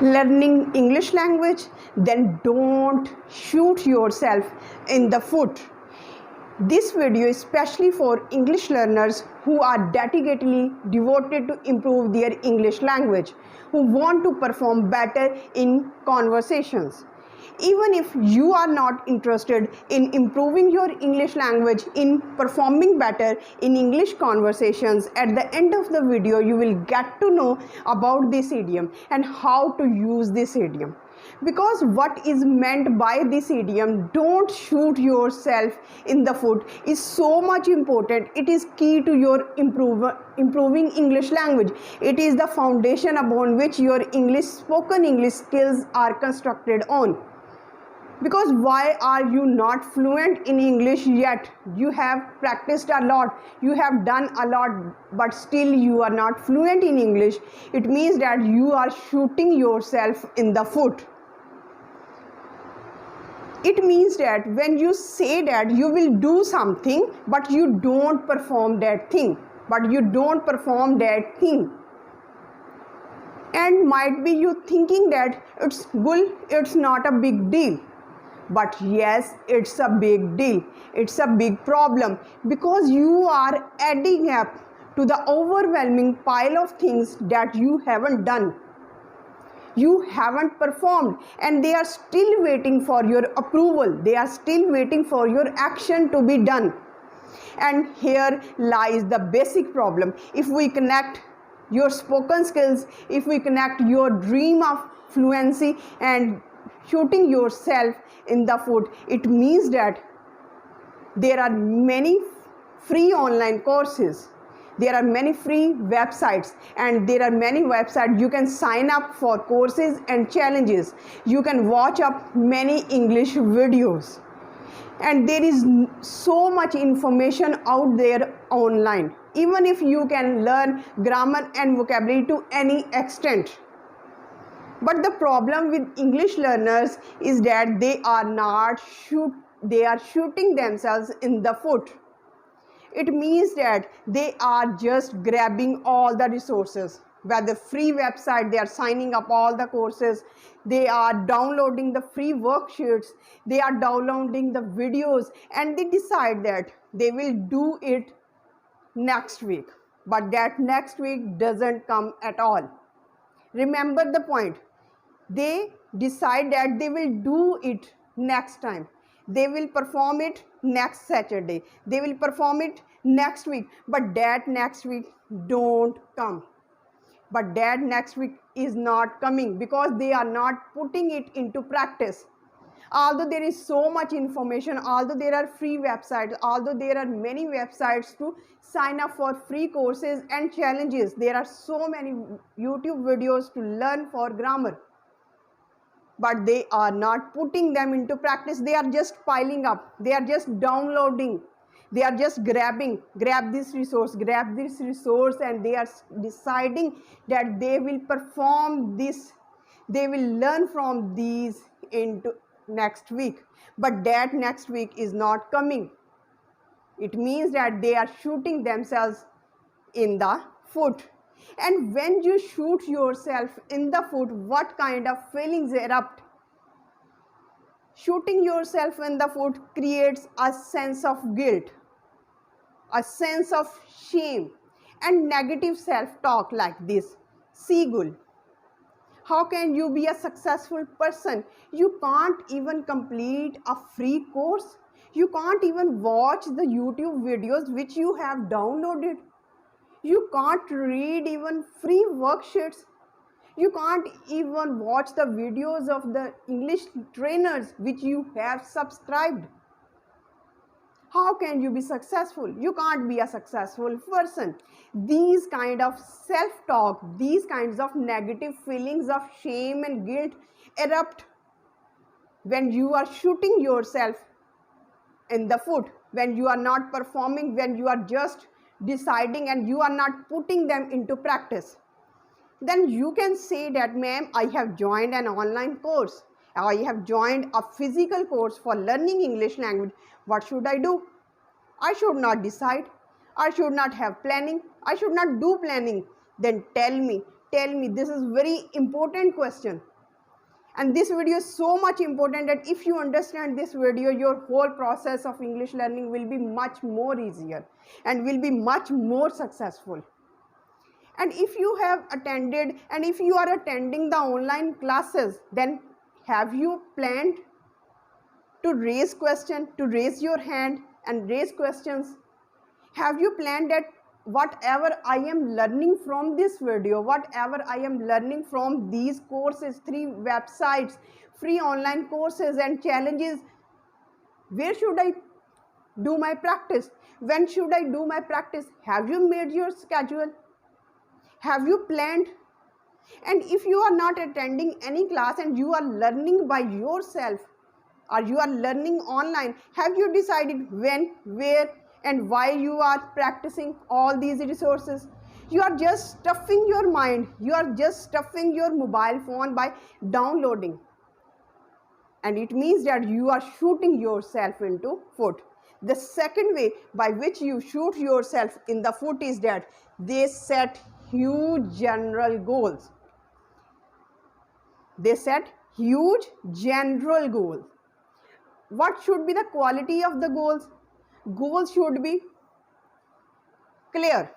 learning English language, then don't shoot yourself in the foot. This video is especially for English learners who are dedicatedly devoted to improve their English language, who want to perform better in conversations. Even if you are not interested in improving your English language, in performing better in English conversations, at the end of the video you will get to know about this idiom and how to use this idiom. Because what is meant by this idiom, don't shoot yourself in the foot, is so much important. It is key to your improving English language. It is the foundation upon which your spoken English skills are constructed on. Because why are you not fluent in English yet? You have practiced a lot, you have done a lot, but still you are not fluent in English. It means that you are shooting yourself in the foot. It means that when you say that you will do something, but you don't perform that thing. And might be you thinking that it's not a big deal. But yes, it's a big deal. It's a big problem because you are adding up to the overwhelming pile of things that you haven't done. You haven't performed, and they are still waiting for your approval. They are still waiting for your action to be done. And here lies the basic problem. If we connect your spoken skills, if we connect your dream of fluency and shooting yourself in the foot, it means that there are many free online courses, there are many free websites, and there are many websites you can sign up for courses and challenges. You can watch up many English videos, and there is so much information out there online. Even if you can learn grammar and vocabulary to any extent. But the problem with English learners is that they are shooting themselves in the foot. It means that they are just grabbing all the resources, whether free website, they are signing up all the courses, they are downloading the free worksheets, they are downloading the videos, and they decide that they will do it next week. But that next week doesn't come at all. Remember the point. They decide that they will do it next time. They will perform it next Saturday. They will perform it next week. But that next week don't come. But that next week is not coming because they are not putting it into practice. Although there is so much information, although there are free websites, although there are many websites to sign up for free courses and challenges, there are so many YouTube videos to learn for grammar. But they are not putting them into practice. They are just piling up. They are just downloading. They are just grab this resource, and they are deciding that they will perform this. They will learn from these into next week. But that next week is not coming. It means that they are shooting themselves in the foot. And when you shoot yourself in the foot, what kind of feelings erupt? Shooting yourself in the foot creates a sense of guilt, a sense of shame, and negative self-talk like this. See, Gul, how can you be a successful person? You can't even complete a free course. You can't even watch the YouTube videos which you have downloaded. You can't read even free worksheets. You can't even watch the videos of the English trainers which you have subscribed. How can you be successful? You can't be a successful person. These kind of self-talk, these kinds of negative feelings of shame and guilt erupt when you are shooting yourself in the foot, when you are not performing, when you are just deciding and you are not putting them into practice. Then you can say that, ma'am, I have joined an online course. I have joined a physical course for learning English language. What should I do? I should not decide. I should not have planning. I should not do planning. Then tell me, Tell me, this is very important question. And this video is so much important that if you understand this video, your whole process of English learning will be much more easier and will be much more successful. And if you have attended and if you are attending the online classes, then have you planned to raise question, to raise your hand and raise questions? Have you planned that whatever I am learning from this video, whatever I am learning from these courses, 3 websites, free online courses and challenges, where should I do my practice? When should I do my practice? Have you made your schedule? Have you planned? And if you are not attending any class and you are learning by yourself or you are learning online, have you decided when, where and why you are practicing all these resources? You are just stuffing your mind, you are just stuffing your mobile phone by downloading, and it means that you are shooting yourself into foot. The second way by which you shoot yourself in the foot is that they set huge general goals. They set huge general goals. What should be the quality of the goals? Goals should be clear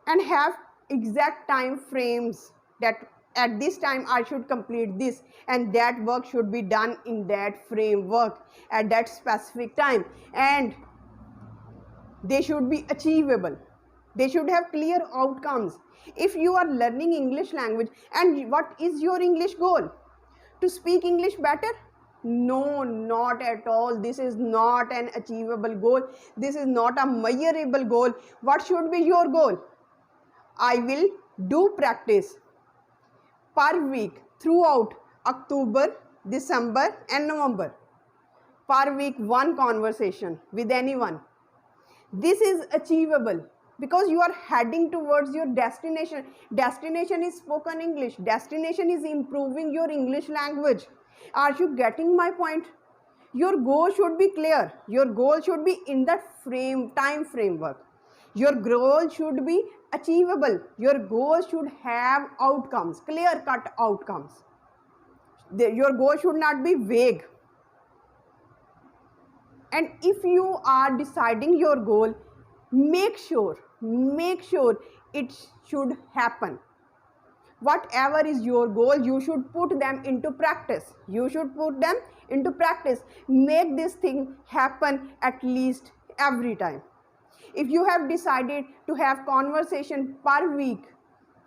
and have exact time frames, that at this time I should complete this and that work should be done in that framework at that specific time, and they should be achievable. They should have clear outcomes. If you are learning English language, and what is your English goal? To speak English better? No, not at all. This is not an achievable goal. This is not a measurable goal. What should be your goal? I will do practice per week throughout October, December and November. Per week, one conversation with anyone. This is achievable because you are heading towards your destination. Destination is spoken English. Destination is improving your English language. Are you getting my point? Your goal should be clear. Your goal should be in that time framework. Your goal should be achievable. Your goal should have outcomes, clear-cut outcomes. Your goal should not be vague. And if you are deciding your goal, make sure it should happen. Whatever is your goal, you should put them into practice. You should put them into practice. Make this thing happen at least every time. If you have decided to have conversation per week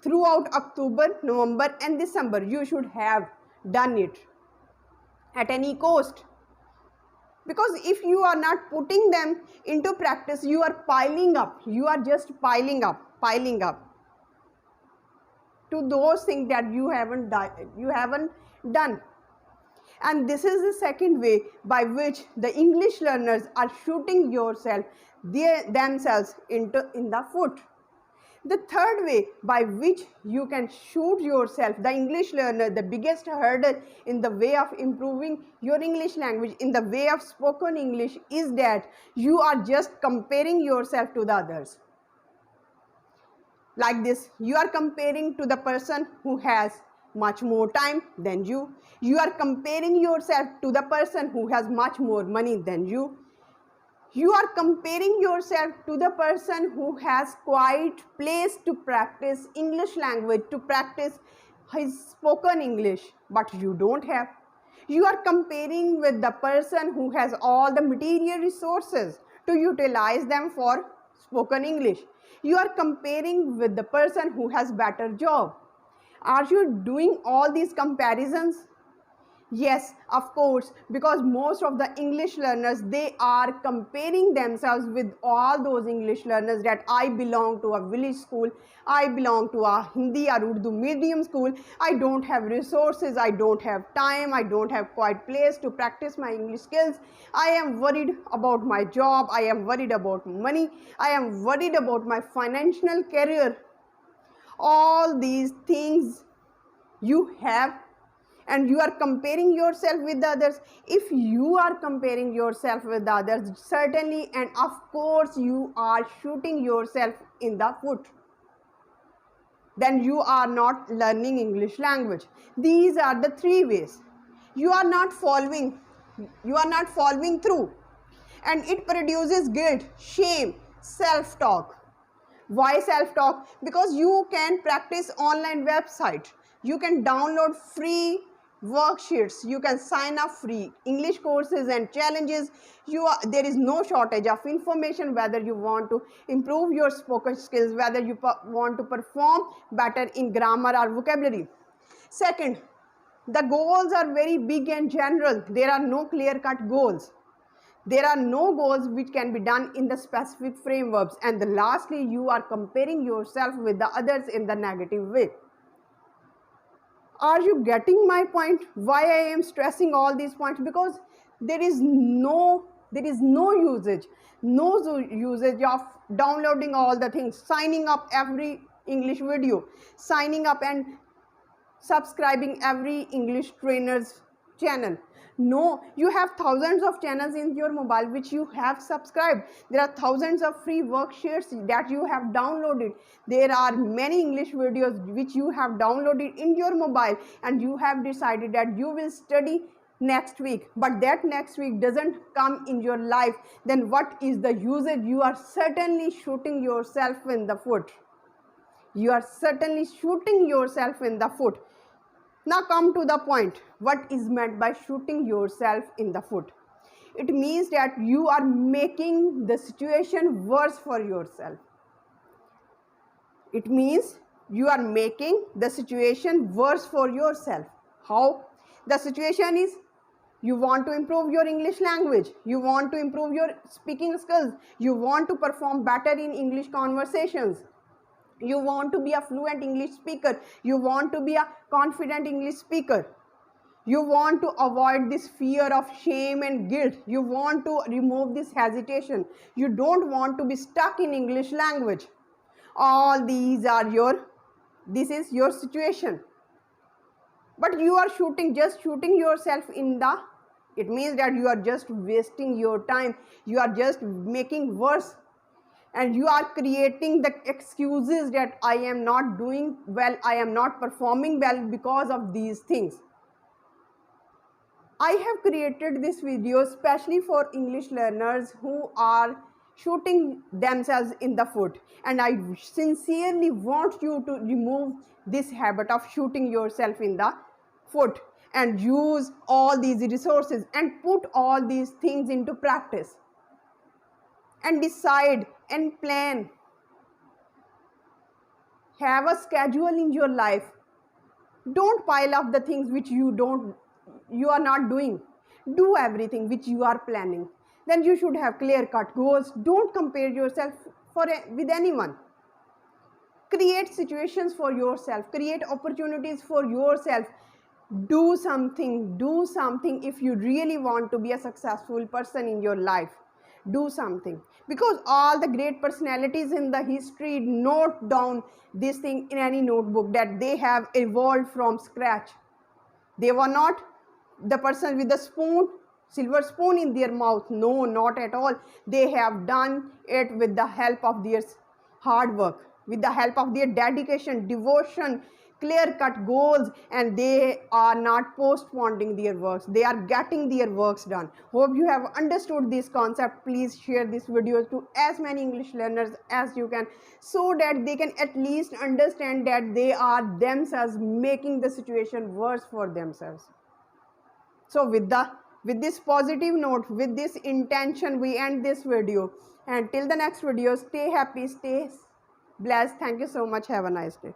throughout October, November and December, you should have done it at any cost. Because if you are not putting them into practice, you are piling up. You are just piling up to those things that you haven't done. And this is the second way by which the English learners are shooting themselves in the foot. The third way by which you can shoot yourself, the English learner, the biggest hurdle in the way of improving your English language, in the way of spoken English, is that you are just comparing yourself to the others. Like this, you are comparing to the person who has much more time than you. You are comparing yourself to the person who has much more money than you. You are comparing yourself to the person who has quiet place to practice English language, to practice his spoken English, but you don't have. You are comparing with the person who has all the material resources to utilize them for spoken English. You are comparing with the person who has better job. Are you doing all these comparisons? Yes, of course, because most of the English learners, they are comparing themselves with all those English learners that I belong to a village school, I belong to a Hindi or Urdu medium school, I don't have resources, I don't have time, I don't have quiet place to practice my English skills, I am worried about my job, I am worried about money, I am worried about my financial career. All these things you have, and you are comparing yourself with the others. If you are comparing yourself with the others, certainly and of course you are shooting yourself in the foot. then you are not learning English language. These are the three ways. You are not following through, and it produces guilt, shame, self-talk. Why self-talk? Because you can practice online website, you can download free worksheets, you can sign up free English courses and challenges. There is no shortage of information, whether you want to improve your spoken skills, whether you want to perform better in grammar or vocabulary. Second, the goals are very big and general. There are no clear-cut goals. There are no goals which can be done in the specific frameworks. And lastly, you are comparing yourself with the others in the negative way. Are you getting my point? Why I am stressing all these points? Because there is no usage of downloading all the things, signing up every English video, signing up and subscribing every English trainer's channel. No, you have thousands of channels in your mobile which you have subscribed. There are thousands of free worksheets that you have downloaded. There are many English videos which you have downloaded in your mobile, and you have decided that you will study next week, but that next week doesn't come in your life. Then what is the usage? You are certainly shooting yourself in the foot. You are certainly shooting yourself in the foot. Now come to the point. What is meant by shooting yourself in the foot? It means that you are making the situation worse for yourself. It means you are making the situation worse for yourself. How? The situation is, you want to improve your English language, you want to improve your speaking skills, you want to perform better in English conversations, you want to be a fluent English speaker, you want to be a confident English speaker, you want to avoid this fear of shame and guilt, you want to remove this hesitation, you don't want to be stuck in English language. All these are this is your situation. But you are just shooting yourself in the, it means that you are just wasting your time, you are just making worse, and you are creating the excuses that I am not doing well, I am not performing well because of these things. I have created this video especially for English learners who are shooting themselves in the foot, and I sincerely want you to remove this habit of shooting yourself in the foot and use all these resources and put all these things into practice and decide and plan. Have a schedule in your life. Don't pile up the things which you are not doing. Do everything which you are planning. Then you should have clear-cut goals. Don't compare yourself with anyone. Create situations for yourself. Create opportunities for yourself. Do something. Do something if you really want to be a successful person in your life. Do something. Because all the great personalities in the history note down this thing in any notebook, that they have evolved from scratch. They were not the person with the silver spoon in their mouth. No, not at all. They have done it with the help of their hard work, with the help of their dedication, devotion, clear-cut goals, and they are not postponing their works. They are getting their works done. Hope you have understood this concept. Please share this video to as many English learners as you can, so that they can at least understand that they are themselves making the situation worse for themselves. So with this positive note, with this intention, we end this video. And till the next video, stay happy, stay blessed. Thank you so much. Have a nice day.